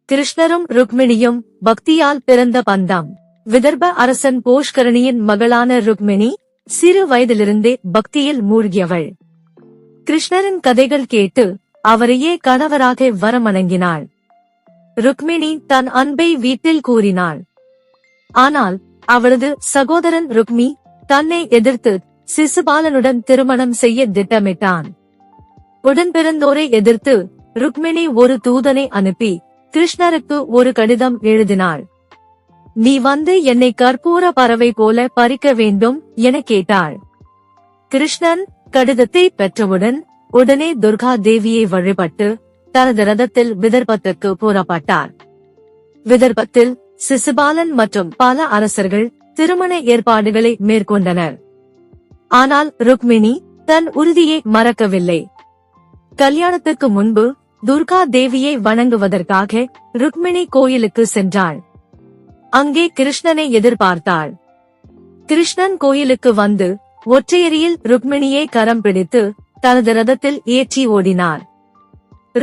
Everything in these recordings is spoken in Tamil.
கிருஷ்ணரும் ருக்மிணியும் பக்தியால் பிறந்த பந்தம். விதர்ப அரசன் போஷ்கரணியின் மகளான ருக்மிணி சிறு வயதிலிருந்தே பக்தியில் மூழ்கியவள். கிருஷ்ணரின் கதைகள் கேட்டு அவரையே கணவராக வரமணங்கினாள். ருக்மிணி தன் அன்பை வீட்டில் கூறினாள். ஆனால் அவளது சகோதரன் ருக்மி தன்னை எதிர்த்து சிசுபாலனுடன் திருமணம் செய்ய திட்டமிட்டான். உடன்பிறந்தோரை எதிர்த்து ருக்மிணி ஒரு தூதனை அனுப்பி கிருஷ்ணருக்கு ஒரு கடிதம் எழுதினாள். நீ வந்து என்னை கற்பூர பறவை போல பறிக்க வேண்டும் என கேட்டாள். கிருஷ்ணன் கடிதத்தை பெற்றவுடன் உடனே துர்கா தேவியை வழிபட்டு தனது ரதத்தில் விதர்பத்துக்கு புறப்பட்டார். விதர்பத்தில் சிசுபாலன் மற்றும் பல அரசர்கள் திருமண ஏற்பாடுகளை மேற்கொண்டனர். ஆனால் ருக்மிணி தன் உறுதியை மறக்கவில்லை. கல்யாணத்துக்கு முன்பு துர்கா தேவியை வணங்குவதற்காக ருக்மிணி கோயிலுக்கு சென்றாள். அங்கே கிருஷ்ணனை எதிர்பார்த்தாள். கிருஷ்ணன் கோயிலுக்கு வந்து ஒற்றையரியில் ருக்மிணியை கரம் பிடித்து தனது ரதத்தில் ஏற்றி ஓடினார்.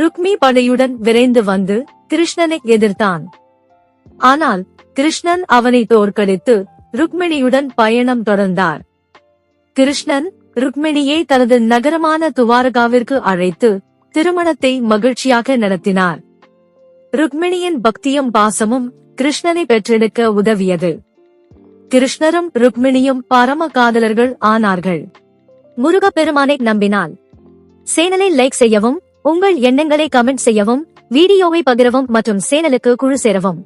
ருக்மி படையுடன் விரைந்து வந்து கிருஷ்ணனை எதிர்த்தான். ஆனால் கிருஷ்ணன் அவனை தோற்கடித்து ருக்மிணியுடன் பயணம் தொடர்ந்தார். கிருஷ்ணன் ருக்மிணியை தனது நகரமான துவாரகாவிற்கு அழைத்து திருமணத்தை மகிழ்ச்சியாக நடத்தினார். ருக்மிணியின் பக்தியும் பாசமும் கிருஷ்ணனை பெற்றெடுக்க உதவியது. கிருஷ்ணரும் ருக்மிணியும் பரம காதலர்கள் ஆனார்கள். முருகப்பெருமானை நம்பினால் சேனலை லைக் செய்யவும், உங்கள் எண்ணங்களை கமெண்ட் செய்யவும், வீடியோவை பகிரவும் மற்றும் சேனலுக்கு குழு சேரவும்.